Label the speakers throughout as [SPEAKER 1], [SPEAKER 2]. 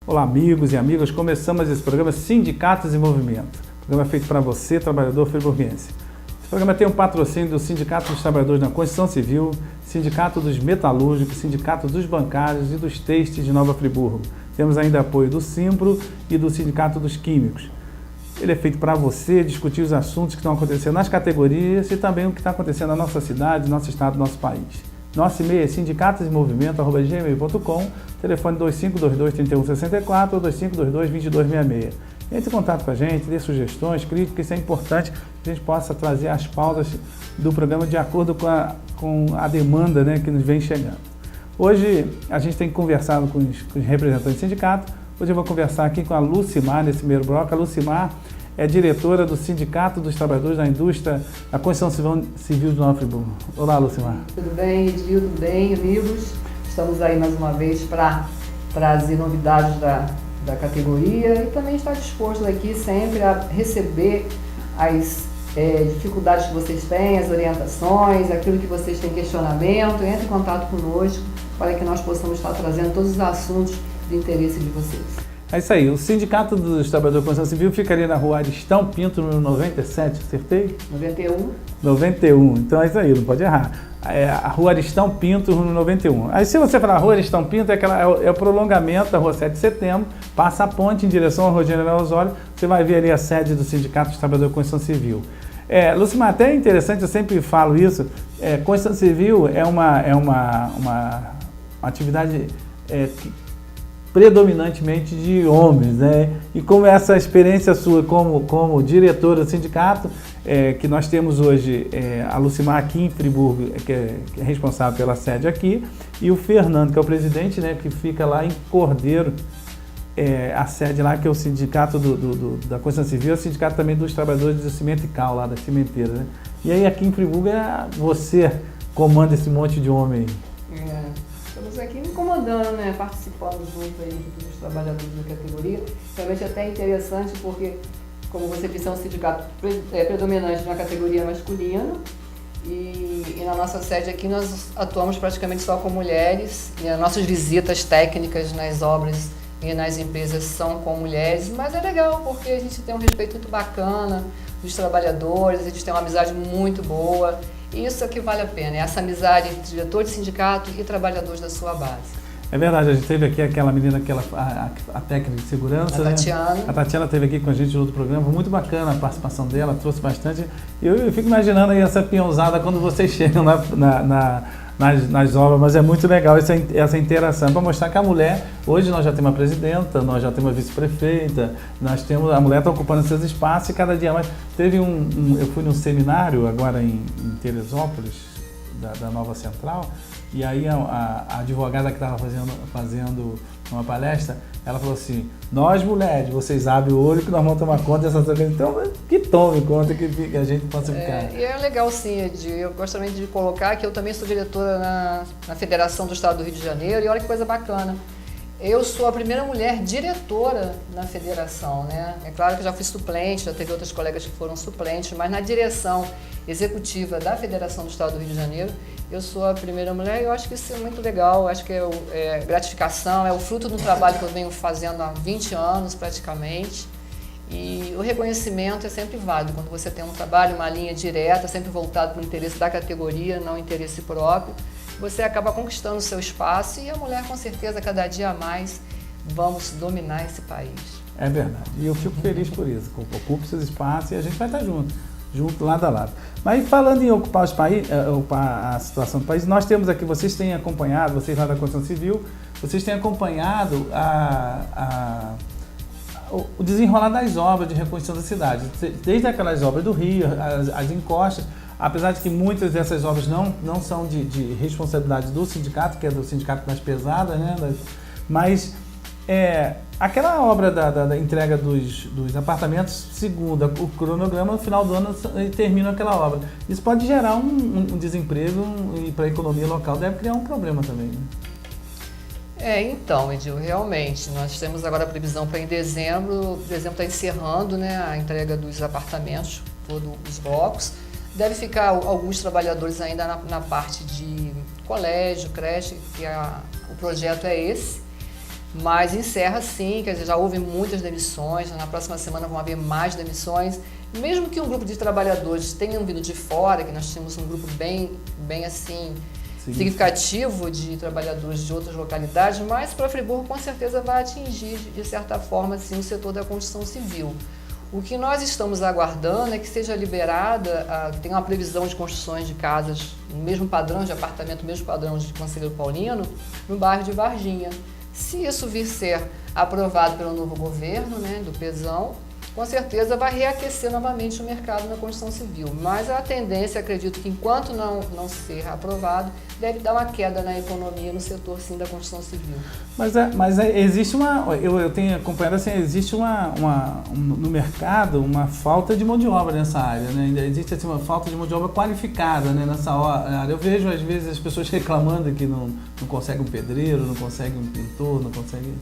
[SPEAKER 1] Olá, amigos e amigas, começamos esse programa Sindicatos em Movimento. Programa feito para você, trabalhador friburguense. Esse programa tem um patrocínio do Sindicato dos Trabalhadores na Construção Civil, Sindicato dos Metalúrgicos, Sindicato dos Bancários e dos Têxteis de Nova Friburgo. Temos ainda apoio do Simpro e do Sindicato dos Químicos. Ele é feito para você discutir os assuntos que estão acontecendo nas categorias e também o que está acontecendo na nossa cidade, nosso estado, nosso país. Nosso e-mail é sindicatosmovimento@gmail.com, telefone 2522-3164 ou 2522-2266. Entre em contato com a gente, dê sugestões, críticas, isso é importante que a gente possa trazer as pautas do programa de acordo com a demanda, né, que nos vem chegando. Hoje a gente tem conversado com os representantes do sindicato. Hoje eu vou conversar aqui com a Lucimar nesse primeiro bloco. A Lucimar é diretora do Sindicato dos Trabalhadores da Indústria da Construção Civil de Nova Friburgo. Olá, Lucimar.
[SPEAKER 2] Tudo bem, Edil? Tudo bem, amigos? Estamos aí mais uma vez para trazer novidades da categoria e também estar disposto aqui sempre a receber as dificuldades que vocês têm, as orientações, aquilo que vocês têm questionamento. Entre em contato conosco para que nós possamos estar trazendo todos os assuntos de interesse de vocês.
[SPEAKER 1] É isso aí, o Sindicato dos Trabalhadores da Construção Civil ficaria na rua Aristão Pinto, número 97, acertei?
[SPEAKER 2] 91.
[SPEAKER 1] 91, então é isso aí, não pode errar. É a rua Aristão Pinto, número 91. Aí se você falar rua Aristão Pinto, é o prolongamento da rua 7 de setembro, passa a ponte em direção à rua General Osório, você vai ver ali a sede do Sindicato dos Trabalhadores da Construção Civil. Lucimar, até é interessante, eu sempre falo isso, Construção Civil é uma atividade predominantemente de homens, né? E como essa experiência sua como diretora do sindicato, que nós temos hoje a Lucimar aqui em Friburgo, que é responsável pela sede aqui, e o Fernando, que é o presidente, né, que fica lá em Cordeiro, a sede lá, que é o sindicato da Construção Civil, é o sindicato também dos trabalhadores do cimento e cal, lá da cimenteira, né? E aí aqui em Friburgo você comanda esse monte de homem aí.
[SPEAKER 2] Estamos aqui incomodando, né, participando junto aí dos trabalhadores da categoria. Realmente é até interessante porque, como você disse, é um sindicato predominante na categoria masculina e na nossa sede aqui nós atuamos praticamente só com mulheres e as nossas visitas técnicas nas obras e nas empresas são com mulheres, mas é legal porque a gente tem um respeito muito bacana dos trabalhadores, a gente tem uma amizade muito boa. Isso é que vale a pena, é essa amizade entre diretor de sindicato e trabalhadores da sua base.
[SPEAKER 1] É verdade, a gente teve aqui aquela menina, a técnica de segurança,
[SPEAKER 2] a Tatiana.
[SPEAKER 1] Né? A Tatiana esteve aqui com a gente no outro programa, foi muito bacana a participação dela, trouxe bastante. Eu fico imaginando aí essa peãozada quando vocês chegam nas obras, mas é muito legal essa interação, para mostrar que a mulher, hoje nós já temos uma presidenta, nós já temos uma vice-prefeita, a mulher está ocupando esses espaços e cada dia mais. Eu fui num seminário agora em Teresópolis, da Nova Central, e aí a advogada que estava fazendo uma palestra, ela falou assim: nós mulheres, vocês abrem o olho que nós vamos tomar conta dessas coisas. Então, que tome conta que a gente possa ficar.
[SPEAKER 2] E é legal sim, Ed. Eu gostaria de colocar que eu também sou diretora na Federação do Estado do Rio de Janeiro, e olha que coisa bacana. Eu sou a primeira mulher diretora na federação, né? É claro que já fui suplente, já teve outras colegas que foram suplentes, mas na direção executiva da Federação do Estado do Rio de Janeiro, eu sou a primeira mulher e eu acho que isso é muito legal, acho que é gratificação, é o fruto do trabalho que eu venho fazendo há 20 anos praticamente. E o reconhecimento é sempre válido, quando você tem um trabalho, uma linha direta, sempre voltado para o interesse da categoria, não o interesse próprio. Você acaba conquistando o seu espaço e a mulher, com certeza, cada dia mais vamos dominar esse país. É
[SPEAKER 1] verdade. E eu fico feliz por isso. Ocupe seus espaços e a gente vai estar junto lado a lado. Mas falando em ocupar a situação do país, nós temos aqui, vocês têm acompanhado, vocês lá da Construção Civil, vocês têm acompanhado o desenrolar das obras de reconstrução da cidade. Desde aquelas obras do Rio, as encostas, apesar de que muitas dessas obras não são de responsabilidade do sindicato, que é do sindicato mais pesada, né? Mas aquela obra da entrega dos apartamentos, segundo o cronograma, no final do ano termina aquela obra. Isso pode gerar um desemprego e para a economia local deve criar um problema também, né?
[SPEAKER 2] Então, Edil, realmente, nós temos agora a previsão para em dezembro está encerrando, né, a entrega dos apartamentos, todos os blocos. Deve ficar alguns trabalhadores ainda na parte de colégio, creche, que o projeto é esse. mas encerra sim, quer dizer, já houve muitas demissões, na próxima semana vão haver mais demissões. Mesmo que um grupo de trabalhadores tenham vindo de fora, que nós tínhamos um grupo bem assim, significativo de trabalhadores de outras localidades, mas para Friburgo com certeza vai atingir, de certa forma, assim, o setor da construção civil. O que nós estamos aguardando é que seja liberada, tem uma previsão de construções de casas no mesmo padrão de apartamento, no mesmo padrão de Conselheiro Paulino, no bairro de Varginha. Se isso vir ser aprovado pelo novo governo, né, do Pezão, com certeza vai reaquecer novamente o mercado na construção civil. Mas a tendência, acredito que enquanto não ser aprovado, deve dar uma queda na economia no setor sim, da construção civil.
[SPEAKER 1] Mas existe eu tenho acompanhado assim, existe no mercado uma falta de mão de obra nessa área, né? Ainda existe assim, uma falta de mão de obra qualificada, né, nessa área. Eu vejo às vezes as pessoas reclamando que não consegue um pedreiro, não consegue um pintor, não consegue...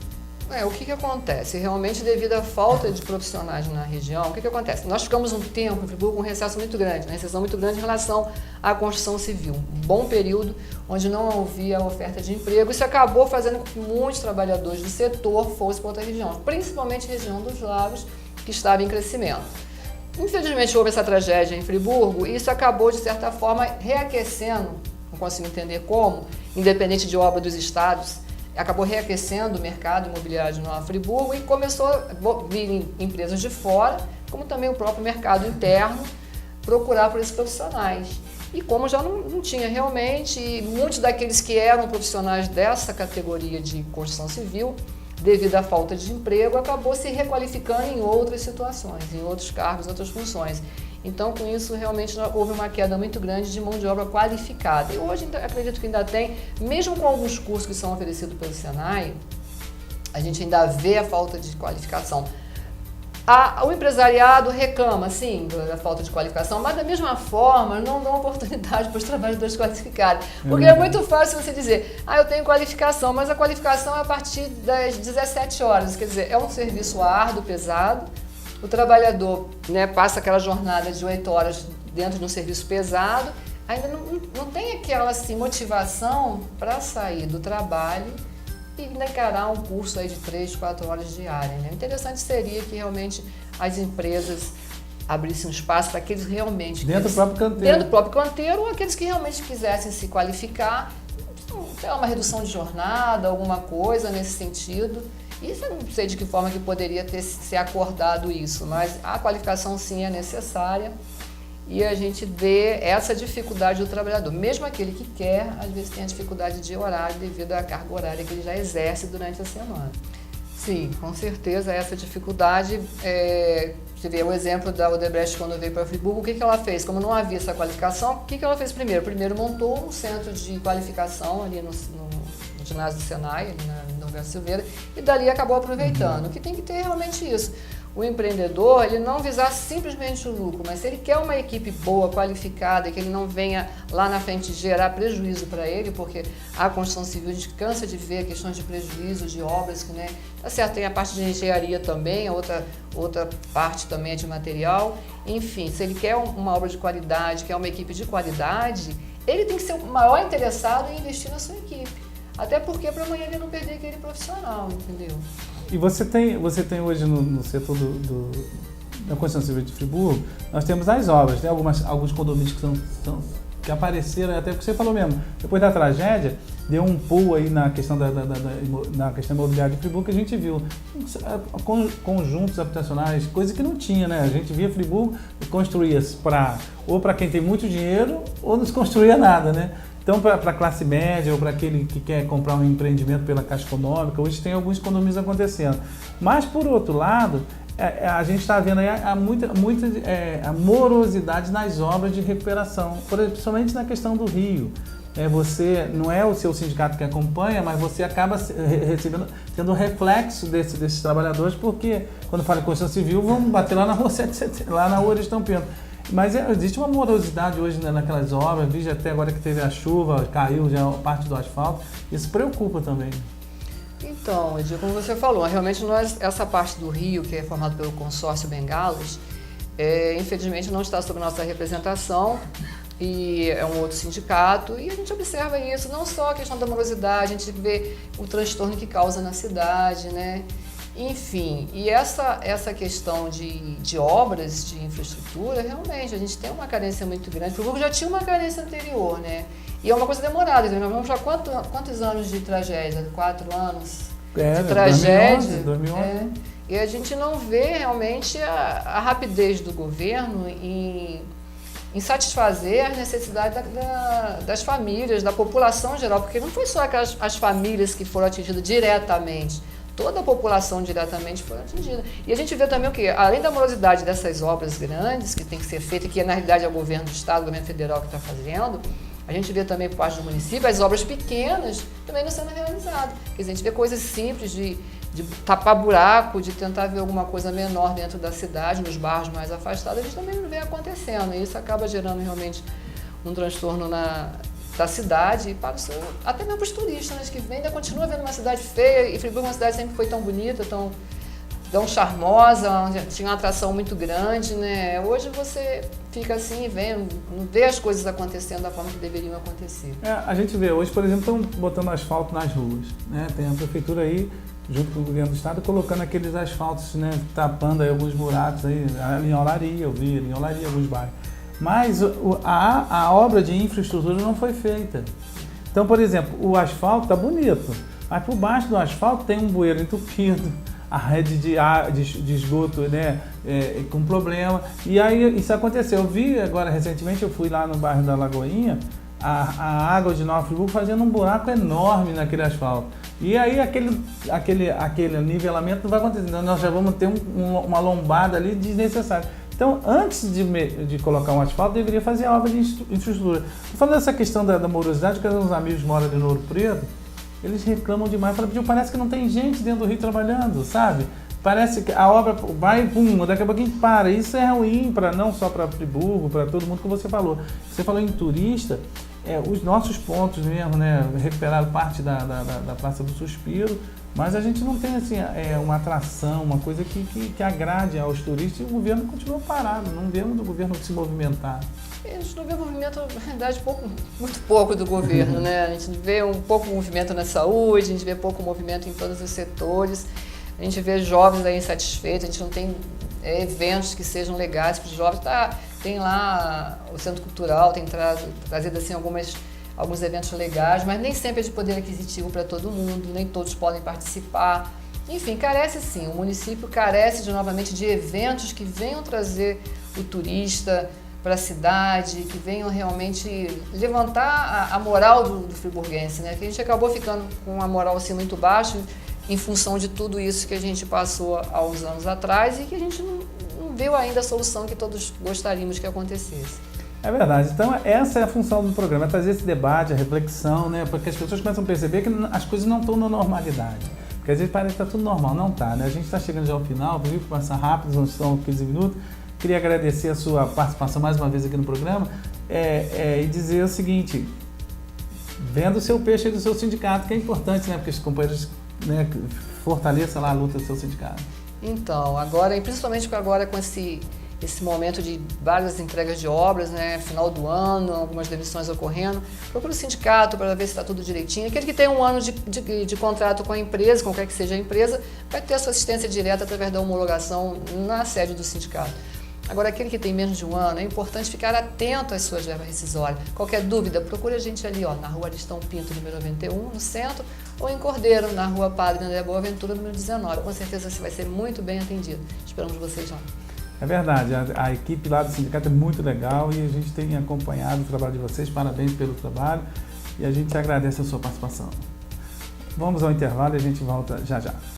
[SPEAKER 2] O que acontece? Realmente, devido à falta de profissionais na região, o que acontece? Nós ficamos um tempo em Friburgo com um recesso muito grande, né? Recessão muito grande em relação à construção civil. Um bom período onde não havia oferta de emprego. Isso acabou fazendo com que muitos trabalhadores do setor fossem para outra região, principalmente a região dos Lagos, que estava em crescimento. Infelizmente, houve essa tragédia em Friburgo e isso acabou, de certa forma, reaquecendo, não consigo entender como, independente de obra dos estados, acabou reaquecendo o mercado imobiliário no Friburgo e começou a vir empresas de fora, como também o próprio mercado interno, procurar por esses profissionais. E como já não tinha realmente, muitos daqueles que eram profissionais dessa categoria de construção civil, devido à falta de emprego, acabou se requalificando em outras situações, em outros cargos, outras funções. Então, com isso, realmente houve uma queda muito grande de mão de obra qualificada. E hoje, acredito que ainda tem, mesmo com alguns cursos que são oferecidos pelo Senai, a gente ainda vê a falta de qualificação. O empresariado reclama, sim, da falta de qualificação, mas da mesma forma não dão oportunidade para os trabalhadores qualificados. Porque é muito fácil você dizer, eu tenho qualificação, mas a qualificação é a partir das 17 horas. Quer dizer, é um serviço árduo, pesado. O trabalhador, né, passa aquela jornada de 8 horas dentro de um serviço pesado, ainda não tem aquela assim, motivação para sair do trabalho e encarar um curso aí de 3, 4 horas diárias. Né? O interessante seria que realmente as empresas abrissem um espaço para aqueles realmente...
[SPEAKER 1] Dentro do próprio canteiro.
[SPEAKER 2] Dentro do próprio canteiro, ou aqueles que realmente quisessem se qualificar, uma redução de jornada, alguma coisa nesse sentido. Isso eu não sei de que forma que poderia ser acordado isso, mas a qualificação sim é necessária e a gente vê essa dificuldade do trabalhador. Mesmo aquele que quer, às vezes tem a dificuldade de horário devido à carga horária que ele já exerce durante a semana. Sim, com certeza essa dificuldade, você vê o exemplo da Odebrecht quando veio para Friburgo, o que ela fez? Como não havia essa qualificação, o que ela fez primeiro? Primeiro montou um centro de qualificação ali no ginásio do Senai, ali na Nogueira Silveira, e dali acabou aproveitando. O que tem que ter realmente isso. O empreendedor, ele não visar simplesmente o lucro, mas se ele quer uma equipe boa, qualificada, que ele não venha lá na frente gerar prejuízo para ele, porque a construção civil a gente cansa de ver questões de prejuízo, de obras, que, né, tá certo, tem a parte de engenharia também, a outra parte também é de material. Enfim, se ele quer uma obra de qualidade, quer uma equipe de qualidade, ele tem que ser o maior interessado em investir na sua equipe. Até porque para amanhã ele não perder aquele profissional, entendeu?
[SPEAKER 1] E você tem hoje no setor da construção civil de Friburgo, nós temos as obras, né? Alguns condomínios que apareceram, até porque você falou mesmo, depois da tragédia, deu um pulo aí na questão na questão imobiliária de Friburgo, que a gente viu conjuntos habitacionais, coisa que não tinha, né? A gente via Friburgo e construía ou para quem tem muito dinheiro, ou não se construía nada, né? Então, para a classe média ou para aquele que quer comprar um empreendimento pela Caixa Econômica, hoje tem alguns condomínios acontecendo. Mas, por outro lado, a gente está vendo aí a morosidade nas obras de recuperação, principalmente na questão do Rio. Você não é o seu sindicato que acompanha, mas você acaba tendo reflexo desses trabalhadores, porque quando fala em construção civil, vão bater lá na rua 7, lá na rua de Estão Pinto. Mas existe uma morosidade hoje, né, naquelas obras, vi até agora que teve a chuva, caiu já parte do asfalto, isso preocupa também.
[SPEAKER 2] Então, Edir, como você falou, realmente essa parte do Rio, que é formada pelo consórcio Bengalas, infelizmente não está sob nossa representação. e é um outro sindicato, e a gente observa isso, não só a questão da morosidade, a gente vê o transtorno que causa na cidade, né? Enfim, e essa questão de obras, de infraestrutura, realmente, a gente tem uma carência muito grande. O Friburgo já tinha uma carência anterior, né? E é uma coisa demorada, nós vamos já quantos anos de tragédia? 4 anos de tragédia.
[SPEAKER 1] 2011.
[SPEAKER 2] E a gente não vê realmente a rapidez do governo em satisfazer as necessidades das famílias, da população em geral, porque não foi só as famílias que foram atingidas diretamente, toda a população diretamente foi atingida. E a gente vê também o quê? Além da morosidade dessas obras grandes que tem que ser feita, que na realidade é o governo do estado, o governo federal que está fazendo, a gente vê também por parte do município as obras pequenas também não sendo realizadas. Quer dizer, a gente vê coisas simples de tapar buraco, de tentar ver alguma coisa menor dentro da cidade, nos bairros mais afastados, a gente também não vê acontecendo. E isso acaba gerando realmente um transtorno da cidade, e até mesmo para os turistas, né, que ainda continua vendo uma cidade feia, e Friburgo uma cidade sempre foi tão bonita, tão charmosa, tinha uma atração muito grande, né? Hoje você fica assim, não vê as coisas acontecendo da forma que deveriam acontecer.
[SPEAKER 1] A gente vê hoje, por exemplo, estão botando asfalto nas ruas, né? Tem a prefeitura aí, junto com o governo do estado, colocando aqueles asfaltos, né, tapando aí alguns buracos aí, em Olaria, eu vi, em Olaria, alguns bairros. Mas a obra de infraestrutura não foi feita. Então, por exemplo, o asfalto está bonito, mas por baixo do asfalto tem um bueiro entupido, a rede de esgoto, né, com problema. E aí isso aconteceu. Eu vi agora recentemente, eu fui lá no bairro da Lagoinha, a água de Nova Friburgo fazendo um buraco enorme naquele asfalto. E aí aquele nivelamento não vai acontecer. Então, nós já vamos ter uma lombada ali desnecessária. Então, antes de colocar um asfalto, deveria fazer a obra de infraestrutura. Falando dessa questão da morosidade, porque uns amigos moram ali no Ouro Preto, eles reclamam demais. Falam, parece que não tem gente dentro do Rio trabalhando, sabe? Parece que a obra vai, pum, daqui a pouquinho para. Isso é ruim, não só para Friburgo, para todo mundo que você falou. Você falou em turista, os nossos pontos mesmo, né? Recuperaram parte da Praça do Suspiro, mas a gente não tem assim, uma atração, uma coisa que agrade aos turistas, e o governo continua parado, não vemos o governo se movimentar.
[SPEAKER 2] A gente não vê movimento, na verdade, muito pouco do governo, né? A gente vê um pouco movimento na saúde, a gente vê pouco movimento em todos os setores, a gente vê jovens aí insatisfeitos, a gente não tem eventos que sejam legais para os jovens. Tem lá o Centro Cultural, tem trazido assim, alguns eventos legais, mas nem sempre é de poder aquisitivo para todo mundo, nem todos podem participar. Enfim, carece sim, o município carece novamente de eventos que venham trazer o turista para a cidade, que venham realmente levantar a moral do friburguense, né? Que a gente acabou ficando com uma moral assim muito baixa em função de tudo isso que a gente passou há uns anos atrás e que a gente não viu ainda a solução que todos gostaríamos que acontecesse.
[SPEAKER 1] É verdade. Então, essa é a função do programa, é trazer esse debate, a reflexão, né? Porque as pessoas começam a perceber que as coisas não estão na normalidade. Porque às vezes parece que está tudo normal, não está, né? A gente está chegando já ao final, viu? Passar rápido, não são 15 minutos. Queria agradecer a sua participação mais uma vez aqui no programa e dizer o seguinte: venda o seu peixe aí do seu sindicato, que é importante, né? Porque os companheiros, né, fortaleçam lá a luta do seu sindicato.
[SPEAKER 2] Então, agora, e principalmente agora com esse momento de várias entregas de obras, né, final do ano, algumas demissões ocorrendo, procura o sindicato para ver se está tudo direitinho. Aquele que tem um ano de contrato com a empresa, qualquer que seja a empresa, vai ter a sua assistência direta através da homologação na sede do sindicato. Agora, aquele que tem menos de um ano, é importante ficar atento às suas verbas rescisórias. Qualquer dúvida, procure a gente ali, na rua Aristão Pinto, número 91, no centro, ou em Cordeiro, na rua Padre André Boaventura, número 19. Com certeza você vai ser muito bem atendido. Esperamos vocês lá.
[SPEAKER 1] É verdade, a equipe lá do sindicato é muito legal e a gente tem acompanhado o trabalho de vocês. Parabéns pelo trabalho e a gente agradece a sua participação. Vamos ao intervalo e a gente volta já já.